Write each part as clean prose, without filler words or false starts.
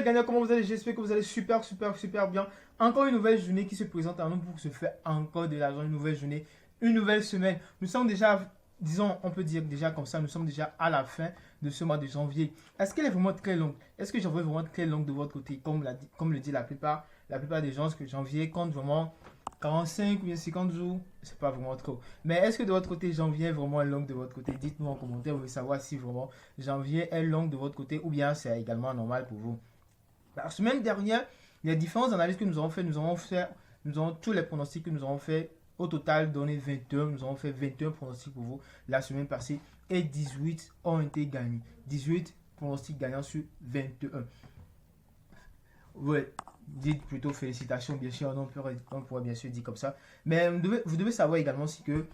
gagnants, comment vous allez? J'espère que vous allez super bien. Encore une nouvelle journée qui se présente à nous pour se faire encore de l'argent, une nouvelle journée, une nouvelle semaine. Nous sommes déjà, disons, on peut dire déjà comme ça, nous sommes déjà à la fin de ce mois de janvier. Est-ce qu'elle est vraiment très longue? Est-ce que janvier est vraiment très longue de votre côté, comme le dit la plupart des gens, que janvier compte vraiment 45 ou bien 50 jours, c'est pas vraiment trop. Mais est-ce que de votre côté, janvier est vraiment long de votre côté? Dites-nous en commentaire, vous voulez savoir si vraiment janvier est long de votre côté ou bien c'est également normal pour vous. La semaine dernière, les différentes analyses que nous avons fait, nous avons tous les pronostics que nous avons fait. Au total, donné 21, nous avons fait 21 pronostics pour vous la semaine passée et 18 ont été gagnés. 18 pronostics gagnants sur 21. Ouais, dites plutôt félicitations, bien sûr, on pourrait bien sûr dire comme ça. Mais vous devez savoir également aussi que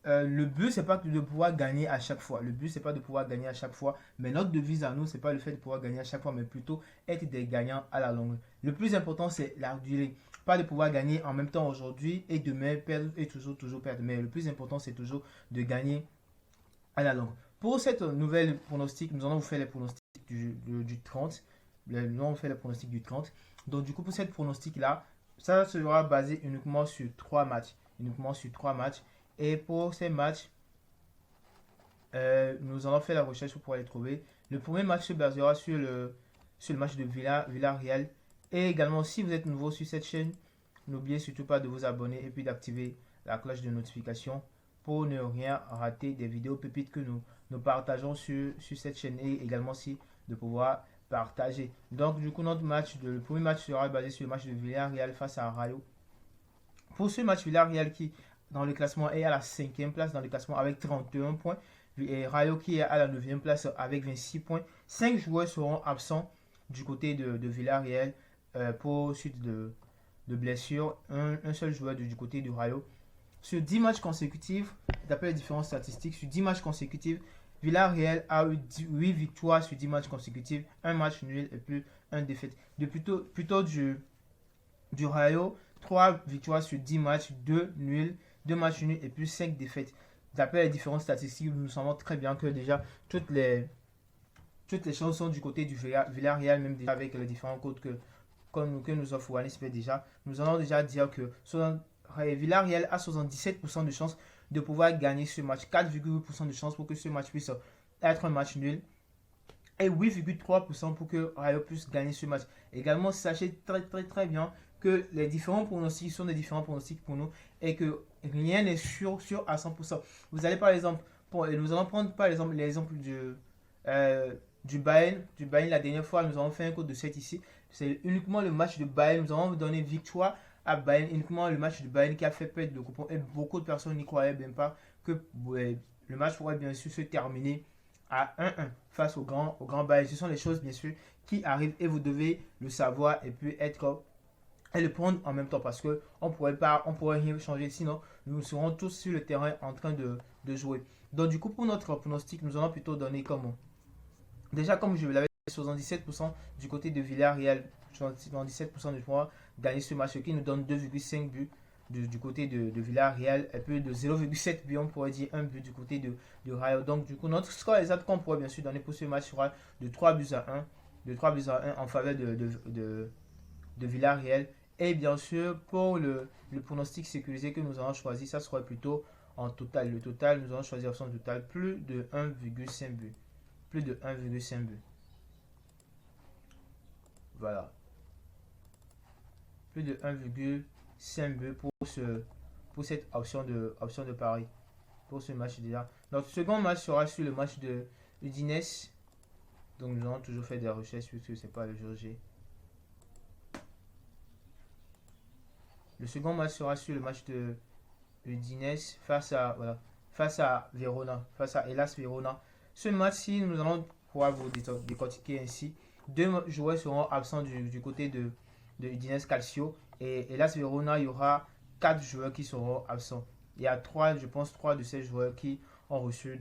le but, c'est pas de pouvoir gagner à chaque fois. Le but, c'est pas de pouvoir gagner à chaque fois. Mais notre devise à nous, c'est pas le fait de pouvoir gagner à chaque fois, mais plutôt être des gagnants à la longue. Le plus important, c'est la durée. Pas de pouvoir gagner en même temps aujourd'hui et demain perdre et toujours perdre. Mais le plus important, c'est toujours de gagner à la longue. Pour cette nouvelle pronostic, nous allons vous faire les pronostics du 30. Nous allons faire les pronostics du 30. Donc, du coup, pour cette pronostic-là, ça sera basé uniquement sur 3 matchs. Uniquement sur 3 matchs. Et pour ces matchs, nous allons faire la recherche pour pouvoir les trouver. Le premier match se basera sur le match de Villarreal. Et également, si vous êtes nouveau sur cette chaîne, n'oubliez surtout pas de vous abonner et puis d'activer la cloche de notification pour ne rien rater des vidéos pépites que nous partageons sur cette chaîne et également aussi de pouvoir partager. Donc, du coup, le premier match sera basé sur le match de Villarreal face à Rayo. Pour ce match, Villarreal qui dans le classement est à la 5e place dans le classement avec 31 points. Et Rayo qui est à la 9e place avec 26 points. 5 joueurs seront absents du côté de Villarreal pour suite de blessures. Un seul joueur du côté du Rayo. Sur 10 matchs consécutifs, d'après les différentes statistiques, sur 10 matchs consécutifs, Villarreal a eu 8 victoires sur 10 matchs consécutifs, un match nul et plus un défaite. Plutôt du Rayo, 3 victoires sur 10 matchs, 2 nuls, 2 matchs nuls et plus 5 défaites. D'après les différentes statistiques, nous savons très bien que déjà toutes les choses sont du côté du Villarreal, même déjà avec les différents codes que nous offre Wannisper déjà. Nous allons déjà dire que Villarreal a 77% de chances de pouvoir gagner ce match, 4,8% de chances pour que ce match puisse être un match nul et 8,3% pour que Rayo puisse gagner ce match. Également, sachez très bien que les différents pronostics sont des différents pronostics pour nous et que rien n'est sûr à 100%. Vous allez par exemple, nous allons prendre par exemple l'exemple du Bayern. La dernière fois, nous avons fait un code de 7 ici. C'est uniquement le match de Bayern. Nous allons vous donner victoire à Bayern, uniquement le match de Bayern qui a fait perdre le coupon. Et beaucoup de personnes n'y croyaient même pas que le match pourrait bien sûr se terminer à 1-1 face au grand Bayern. Ce sont les choses bien sûr qui arrivent et vous devez le savoir et puis le prendre en même temps parce que on pourrait rien changer sinon nous serons tous sur le terrain en train de jouer. Donc du coup pour notre pronostic nous allons plutôt donner comme je l'avais dit 77% du côté de Villarreal, 77% de pouvoir gagner ce match, ce qui nous donne 2,5 buts du côté de Villarreal et puis de 0,7 buts, on pourrait dire un but du côté de Rayo. Donc du coup notre score exact qu'on pourrait bien sûr donner pour ce match sera de 3 buts à 1, en faveur de Villarreal. Et bien sûr pour le pronostic sécurisé que nous avons choisi, ça sera plutôt en total. Le total, nous allons choisir son total plus de 1,5 but. Plus de 1,5 but. Voilà. Plus de 1,5 but pour cette option de pari. Pour ce match déjà. Notre second match sera sur le match de Udinese. Donc nous allons toujours faire des recherches puisque ce n'est pas le jour J. Le second match sera sur le match de Udinese face à Verona, face à Hellas Verona. Ce match-ci, nous allons pouvoir vous décortiquer ainsi. 2 joueurs seront absents du côté de Udinese Calcio et Hellas Verona, il y aura 4 joueurs qui seront absents. Il y a 3 de ces joueurs qui ont reçu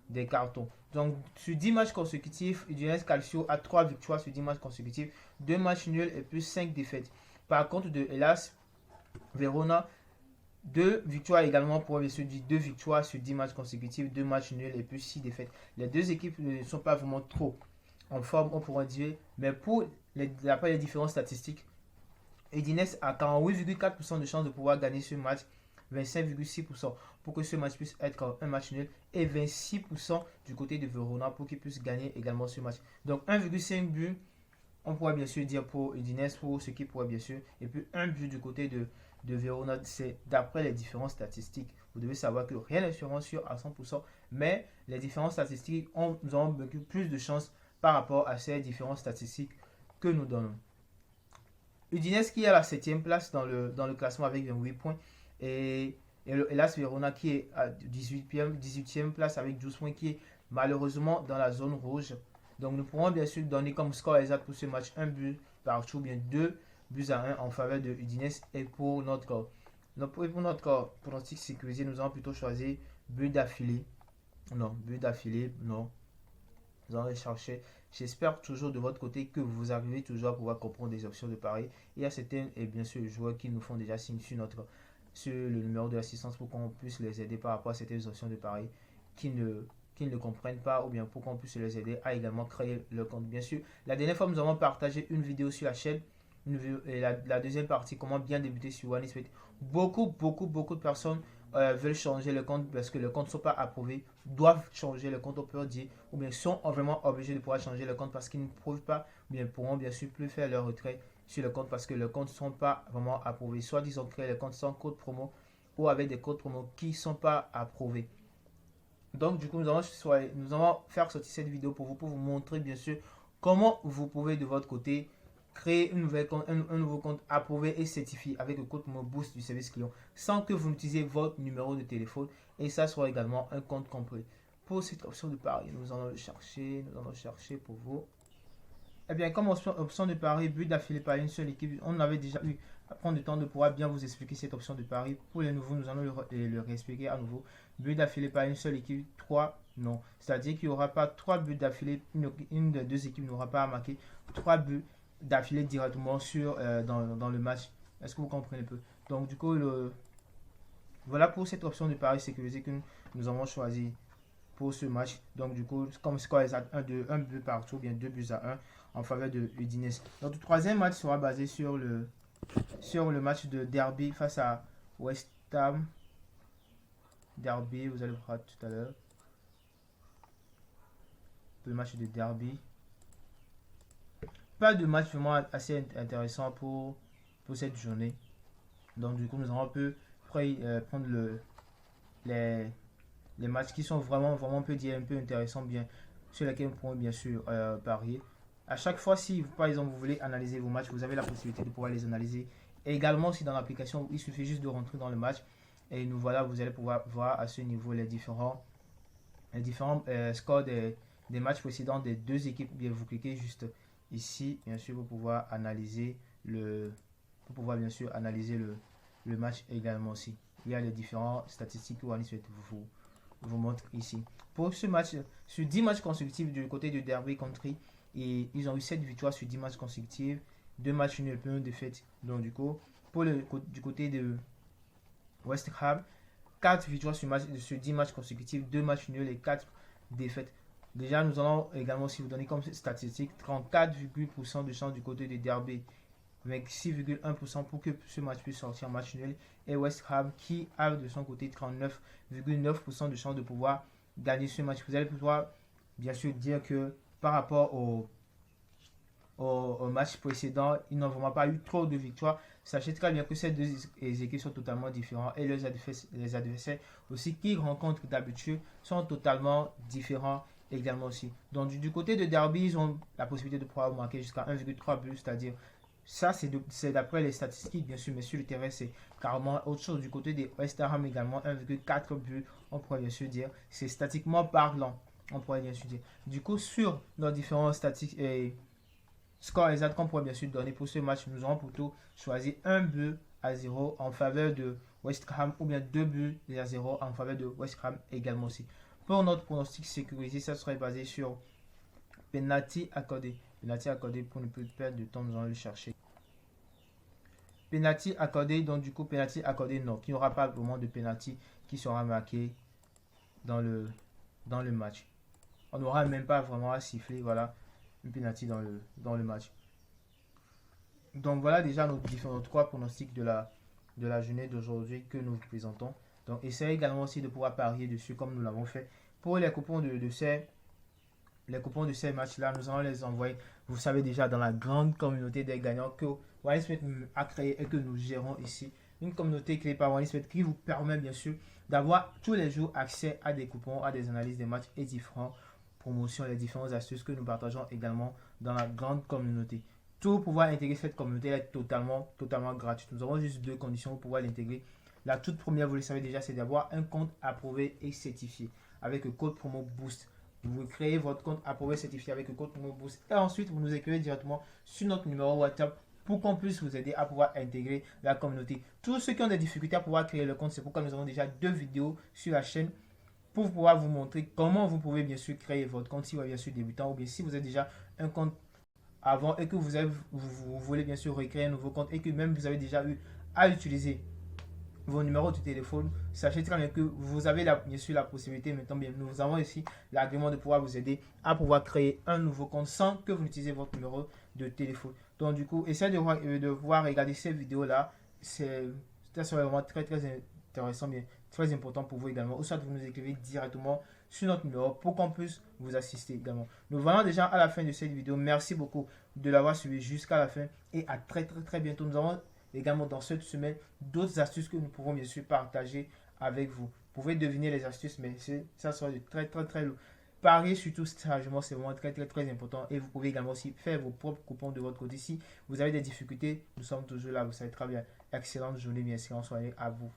des cartons. Donc, sur 10 matchs consécutifs, Udinese Calcio a 3 victoires sur 10 matchs consécutifs, 2 matchs nuls et plus 5 défaites. Par contre, de Hellas Verona, 2 victoires également pour bien sûr 2 victoires sur 10 matchs consécutifs, 2 matchs nuls et plus 6 défaites. Les deux équipes ne sont pas vraiment trop en forme, on pourrait dire. Mais pour d'après les différentes statistiques, Udinese a 48,4% de chances de pouvoir gagner ce match, 25,6% pour que ce match puisse être un match nul et 26% du côté de Verona pour qu'il puisse gagner également ce match. Donc 1,5 but, on pourrait bien sûr dire pour Udinese, pour ce qui pourrait bien sûr, et puis un but du côté de Verona, c'est d'après les différentes statistiques. Vous devez savoir que rien n'est sûrement sûr à 100%, mais les différentes statistiques nous avons beaucoup plus de chances par rapport à ces différentes statistiques que nous donnons. Udinese qui est à la 7e place dans le classement avec 28 points et l'AS Verona qui est à 18e place avec 12 points qui est malheureusement dans la zone rouge. Donc nous pourrons bien sûr donner comme score exact pour ce match un but partout, bien 2 buts à 1 en faveur de Udinese et pour notre pronostic sécurisé, nous allons plutôt choisir but d'affilée. Non, but d'affilée, non. Nous allons les chercher. J'espère toujours de votre côté que vous arrivez toujours à pouvoir comprendre des options de pari. Il y a certains et bien sûr joueurs qui nous font déjà signe sur le numéro de l'assistance pour qu'on puisse les aider par rapport à certaines options de pari qui ne comprennent pas ou bien pour qu'on puisse les aider à également créer leur compte. Bien sûr, la dernière fois nous avons partagé une vidéo sur la chaîne et la deuxième partie, comment bien débuter sur OneXBet. Beaucoup de personnes veulent changer le compte parce que le compte ne sont pas approuvés, doivent changer le compte, on peut dire, ou bien sont vraiment obligés de pouvoir changer le compte parce qu'ils ne prouvent pas, ou bien pourront bien sûr plus faire leur retrait sur le compte parce que le compte ne sont pas vraiment approuvés. Soit ils ont créé le compte sans code promo ou avec des codes promo qui ne sont pas approuvés. Donc du coup, nous allons faire sortir cette vidéo pour vous montrer bien sûr comment vous pouvez de votre côté créer un nouveau compte approuvé et certifié avec le code promo Boost du service client sans que vous n'utilisiez votre numéro de téléphone et ça soit également un compte complet. Pour cette option de pari, nous allons chercher pour vous. Eh bien, comme option de pari, but d'affilée par une seule équipe, on avait déjà eu à prendre le temps de pouvoir bien vous expliquer cette option de pari. Pour les nouveaux, nous allons le réexpliquer à nouveau. But d'affilée par une seule équipe, 3 non. C'est-à-dire qu'il n'y aura pas 3 buts d'affilée, une des deux équipes n'aura pas à marquer 3 buts d'affilée directement dans le match. Est-ce que vous comprenez un peu? Donc, du coup, voilà pour cette option de pari sécurisé que nous avons choisi pour ce match. Donc, du coup, comme score exact, un but partout, bien 2 buts à 1 en faveur de Udinese. Notre troisième match sera basé sur le match de derby face à West Ham. Derby, vous allez voir tout à l'heure. Le match de derby. Pas de match vraiment assez intéressant pour cette journée. Donc, du coup, nous allons un peu prendre les matchs qui sont vraiment, on peut dire, un peu intéressants, bien, sur lesquels nous pourrons bien sûr parier. À chaque fois, si par exemple vous voulez analyser vos matchs, vous avez la possibilité de pouvoir les analyser. Et également, si dans l'application, il suffit juste de rentrer dans le match et nous voilà, vous allez pouvoir voir à ce niveau les différents scores des matchs précédents des deux équipes. Bien, vous cliquez juste ici, bien sûr, pour pouvoir analyser bien sûr analyser le match également aussi. Il y a les différentes statistiques que vous montre ici. Pour ce match, sur 10 matchs consécutifs du côté de Derby Country, et ils ont eu 7 victoires sur 10 matchs consécutifs, 2 matchs nuls et 1 défaite. Donc du coup, du côté de West Ham, 4 victoires sur 10 matchs consécutifs, 2 matchs nuls et 4 défaites. Déjà, nous allons également aussi vous donner comme statistique 34,% de chance du côté de Derby, avec 6,1% pour que ce match puisse sortir en match nul. Et West Ham qui a de son côté 39,9% de chance de pouvoir gagner ce match. Vous allez pouvoir bien sûr dire que par rapport au match précédent, ils n'ont vraiment pas eu trop de victoires. Sachez très bien que ces deux équipes sont totalement différentes et les adversaires aussi qu'ils rencontrent d'habitude sont totalement différents également aussi. Donc du côté de Derby, ils ont la possibilité de pouvoir marquer jusqu'à 1,3 buts, c'est-à-dire ça, c'est d'après les statistiques, bien sûr, mais sur le terrain, c'est carrément autre chose. Du côté des West Ham également, 1,4 buts, on pourrait bien sûr dire. C'est statiquement parlant, on pourrait bien sûr dire. Du coup, sur nos différents statistiques et scores exacts qu'on pourrait bien sûr donner pour ce match, nous aurons plutôt choisi 1 but à 0 en faveur de West Ham ou bien 2 buts à 0 en faveur de West Ham également aussi. Pour notre pronostic sécurisé, ça serait basé sur penalty accordé. Penalty accordé pour ne plus perdre de temps, nous allons le chercher. Penalty accordé, donc du coup penalty accordé non, qu'il n'y aura pas vraiment de penalty qui sera marqué dans le match. On n'aura même pas vraiment à siffler, voilà, une penalty dans le match. Donc voilà déjà nos différents trois pronostics de la journée d'aujourd'hui que nous vous présentons. Donc essayez également aussi de pouvoir parier dessus comme nous l'avons fait. Pour les coupons de ces matchs-là, nous allons les envoyer, vous savez déjà, dans la grande communauté des gagnants que OneXBet a créé et que nous gérons ici. Une communauté créée par OneXBet qui vous permet bien sûr d'avoir tous les jours accès à des coupons, à des analyses des matchs et différentes promotions, les différentes astuces que nous partageons également dans la grande communauté. Tout pour pouvoir intégrer cette communauté est totalement gratuit. Nous avons juste deux conditions pour pouvoir l'intégrer. La toute première, vous le savez déjà, c'est d'avoir un compte approuvé et certifié avec le code promo BOOST. Vous créez votre compte approuvé certifié avec le code promo BOOST et ensuite vous nous écrivez directement sur notre numéro WhatsApp pour qu'on puisse vous aider à pouvoir intégrer la communauté. Tous ceux qui ont des difficultés à pouvoir créer le compte, c'est pourquoi nous avons déjà deux vidéos sur la chaîne pour pouvoir vous montrer comment vous pouvez bien sûr créer votre compte si vous êtes bien sûr débutant ou bien si vous êtes déjà un compte avant et que vous voulez bien sûr recréer un nouveau compte et que même vous avez déjà eu à utiliser vos numéros de téléphone, sachez très bien que vous avez bien sûr la possibilité maintenant, bien, nous avons ici l'agrément de pouvoir vous aider à pouvoir créer un nouveau compte sans que vous n'utilisez votre numéro de téléphone. Donc du coup, essayez de voir regarder ces vidéos-là, ça serait vraiment très intéressant, bien, très important pour vous également, ou soit vous nous écrivez directement sur notre numéro pour qu'on puisse vous assister également. Nous voilà déjà à la fin de cette vidéo. Merci beaucoup de l'avoir suivi jusqu'à la fin et à très bientôt. Nous avons également dans cette semaine d'autres astuces que nous pourrons bien sûr partager avec vous. Vous pouvez deviner les astuces, mais ça sera de très lourd. Parier surtout sagement, c'est vraiment très important. Et vous pouvez également aussi faire vos propres coupons de votre côté. Si vous avez des difficultés, nous sommes toujours là, vous savez très bien. Excellente journée, bien excellente soirée à vous.